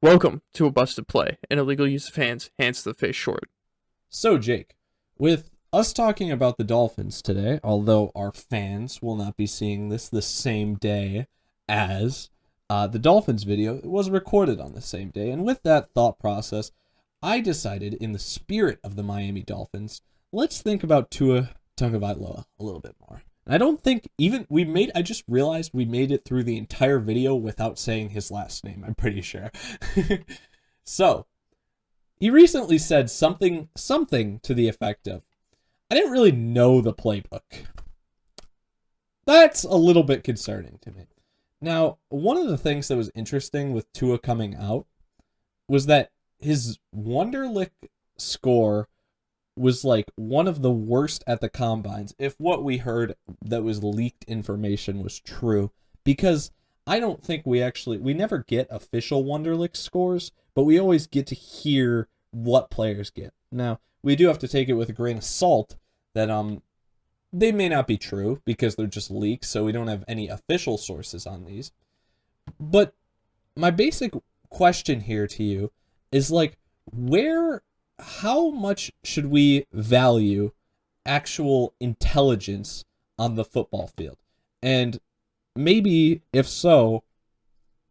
Welcome to a busted play, an illegal use of hands to the face short. So, Jake, with us talking about the Dolphins today, although our fans will not be seeing this the same day as the Dolphins video, it was recorded on the same day. And with that thought process, I decided, in the spirit of the Miami Dolphins, let's think about Tua Tagovailoa a little bit more. And I don't think I just realized we made it through the entire video without saying his last name, I'm pretty sure. So, he recently said something to the effect of, I didn't really know the playbook. That's a little bit concerning to me. Now, one of the things that was interesting with Tua coming out was that his Wonderlic score was like one of the worst at the combines, if what we heard that was leaked information was true, because I don't think we never get official Wonderlic scores, but we always get to hear what players get. Now, we do have to take it with a grain of salt that they may not be true because they're just leaks, so we don't have any official sources on these. But my basic question here to you is like, how much should we value actual intelligence on the football field? And maybe, if so,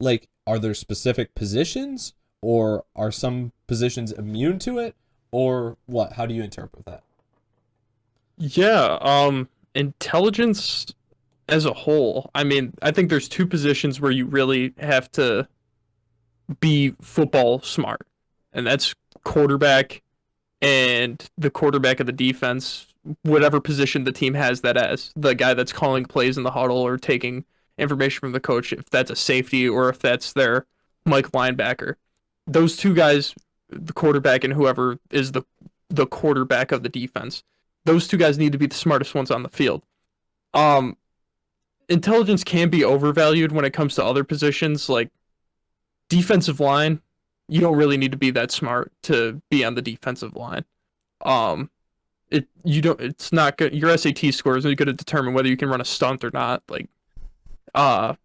like, are there specific positions, or are some positions immune to it, or what? How do you interpret that? Intelligence as a whole. I mean, I think there's two positions where you really have to be football smart, and that's quarterback and the quarterback of the defense, whatever position the team has that as. The guy that's calling plays in the huddle or taking information from the coach, if that's a safety or if that's their Mike linebacker. Those two guys, the quarterback and whoever is the quarterback of the defense, those two guys need to be the smartest ones on the field. Um, Intelligence can be overvalued when it comes to other positions like defensive line. You don't really need to be that smart to be on the defensive line. Um, it's not good. Your SAT score isn't going to determine whether you can run a stunt or not. Like, uh,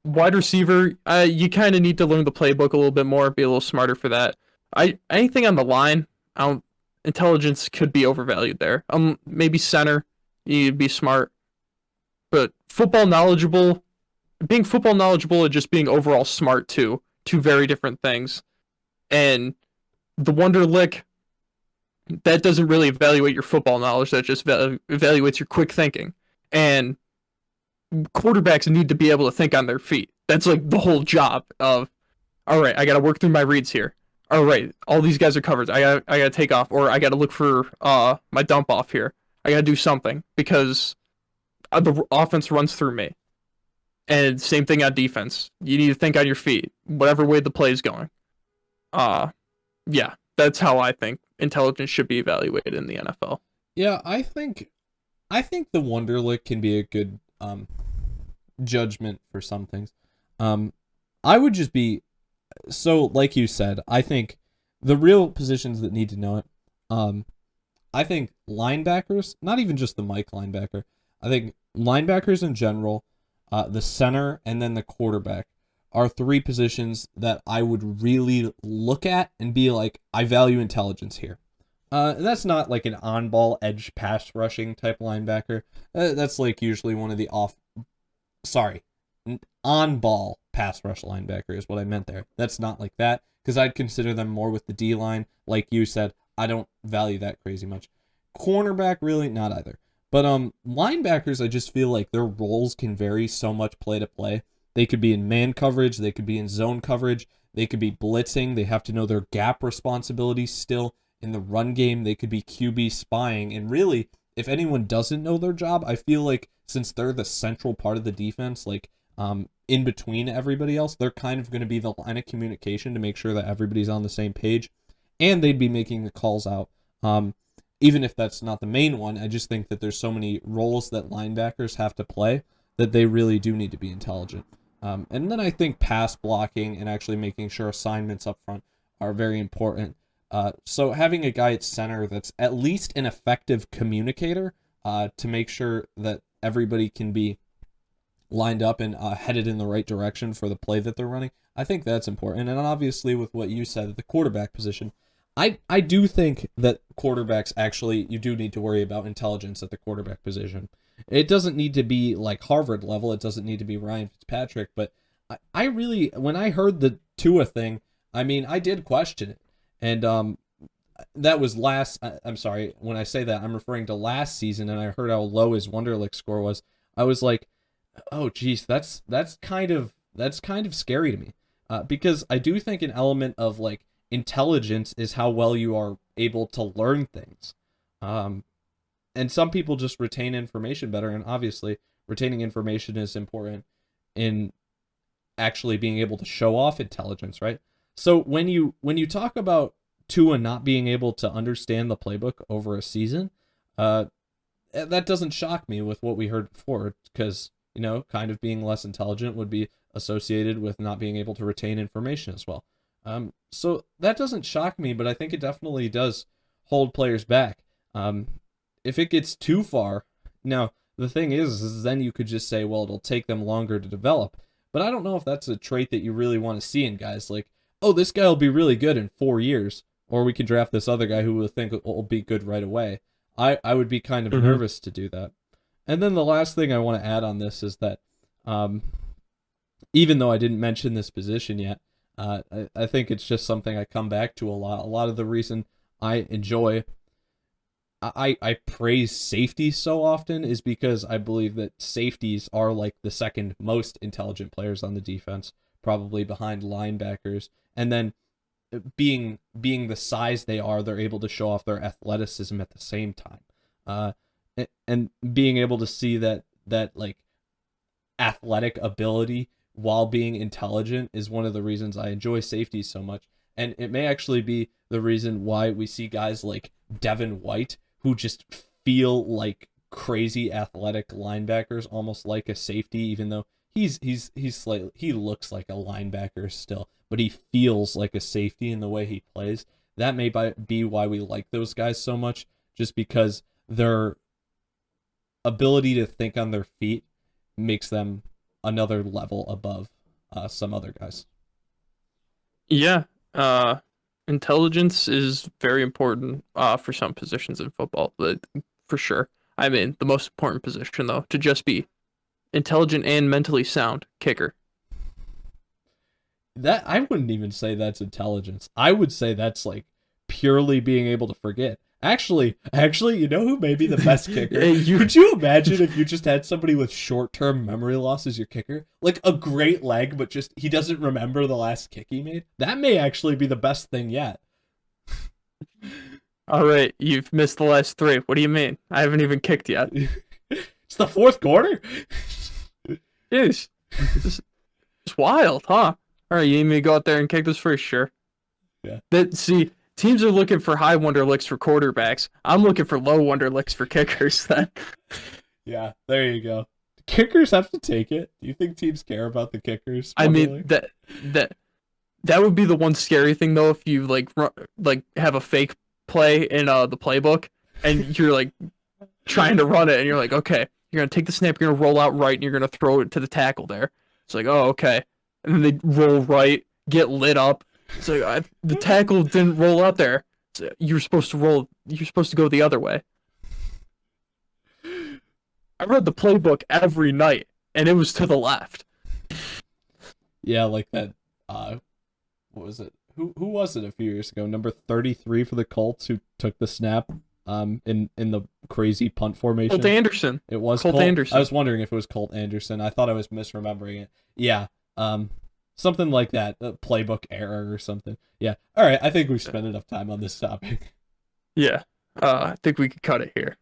wide receiver, you kind of need to learn the playbook a little bit more, be a little smarter for that. Anything on the line, I don't. Intelligence could be overvalued there. Maybe center, you need to be smart, but being football knowledgeable and just being overall smart too, two very different things. And the Wonderlic, that doesn't really evaluate your football knowledge. That just evaluates your quick thinking. And quarterbacks need to be able to think on their feet. That's like the whole job of, all right, I got to work through my reads here. All right, all these guys are covered. I gotta take off, or I gotta look for my dump off here. I gotta do something because the offense runs through me. And same thing on defense. You need to think on your feet, whatever way the play is going. Uh, yeah, that's how I think intelligence should be evaluated in the NFL. Yeah, I think the Wonderlic can be a good judgment for some things. I would just be so, like you said, I think the real positions that need to know it, I think linebackers, not even just the Mike linebacker, I think linebackers in general, the center, and then the quarterback are three positions that I would really look at and be like, I value intelligence here. That's not like an on-ball edge pass rushing type linebacker. That's like usually one of the on-ball pass rush linebacker is what I meant there. That's not like that, because I'd consider them more with the D-line. Like you said, I don't value that crazy much. Cornerback, really, not either. But linebackers, I just feel like their roles can vary so much play to play. They could be in man coverage, they could be in zone coverage, they could be blitzing, they have to know their gap responsibilities still. In the run game, they could be QB spying, and really, if anyone doesn't know their job, I feel like since they're the central part of the defense, like in between everybody else, they're kind of going to be the line of communication to make sure that everybody's on the same page, and they'd be making the calls out. Even if that's not the main one, I just think that there's so many roles that linebackers have to play that they really do need to be intelligent. And then I think pass blocking and actually making sure assignments up front are very important. So having a guy at center that's at least an effective communicator to make sure that everybody can be lined up and headed in the right direction for the play that they're running, I think that's important. And obviously with what you said, the quarterback position, I do think that quarterbacks actually, you do need to worry about intelligence at the quarterback position. It doesn't need to be like Harvard level. It doesn't need to be Ryan Fitzpatrick. But I really, when I heard the Tua thing, I mean, I did question it. And that was I'm sorry, when I say that, I'm referring to last season, and I heard how low his Wonderlic score was. I was like, oh, geez, that's kind of scary to me. Because I do think an element of like intelligence is how well you are able to learn things. And some people just retain information better, and obviously retaining information is important in actually being able to show off intelligence, right? So when you talk about Tua not being able to understand the playbook over a season, that doesn't shock me with what we heard before, because, you know, kind of being less intelligent would be associated with not being able to retain information as well. So that doesn't shock me, but I think it definitely does hold players back. If it gets too far, now the thing is then you could just say, well, it'll take them longer to develop. But I don't know if that's a trait that you really want to see in guys. Like, oh, this guy will be really good in 4 years, or we can draft this other guy who will think will be good right away. I would be kind of nervous to do that. And then the last thing I want to add on this is that even though I didn't mention this position yet, I think it's just something I come back to a lot. A lot of the reason I praise safety so often is because I believe that safeties are like the second most intelligent players on the defense, probably behind linebackers. And then being the size they are, they're able to show off their athleticism at the same time. And being able to see that like athletic ability while being intelligent is one of the reasons I enjoy safety so much. And it may actually be the reason why we see guys like Devin White, who just feel like crazy athletic linebackers, almost like a safety, even though he's slightly, he looks like a linebacker still, but he feels like a safety in the way he plays. That may be why we like those guys so much, just because their ability to think on their feet makes them another level above some other guys. Yeah. Intelligence is very important for some positions in football, but for sure. I mean, the most important position though, to just be intelligent and mentally sound kicker. That I wouldn't even say that's intelligence. I would say that's like purely being able to forget. Actually, you know who may be the best kicker? Could you imagine if you just had somebody with short-term memory loss as your kicker? Like a great leg, but just he doesn't remember the last kick he made? That may actually be the best thing yet. All right, you've missed the last 3. What do you mean? I haven't even kicked yet. It's the 4th quarter? Jeez. It's wild, huh? All right, you need me to go out there and kick this first? Sure. Yeah. See, teams are looking for high Wonderlicks for quarterbacks. I'm looking for low Wonderlicks for kickers then. Yeah, there you go. Do kickers have to take it? Do you think teams care about the kickers? I mean, that would be the one scary thing though, if you like have a fake play in the playbook and you're like trying to run it and you're like, okay, you're gonna take the snap, you're gonna roll out right, and you're gonna throw it to the tackle there. It's like, oh, okay, and then they roll right, get lit up. So the tackle didn't roll out there. So you're supposed to roll. You're supposed to go the other way. I read the playbook every night, and it was to the left. Yeah, like that. What was it? Who was it a few years ago? Number 33 for the Colts, who took the snap. In the crazy punt formation. Colt Anderson. It was Colt Anderson. I was wondering if it was Colt Anderson. I thought I was misremembering it. Yeah. Something like that, a playbook error or something. Yeah. All right. I think we've spent enough time on this topic. Yeah. I think we could cut it here.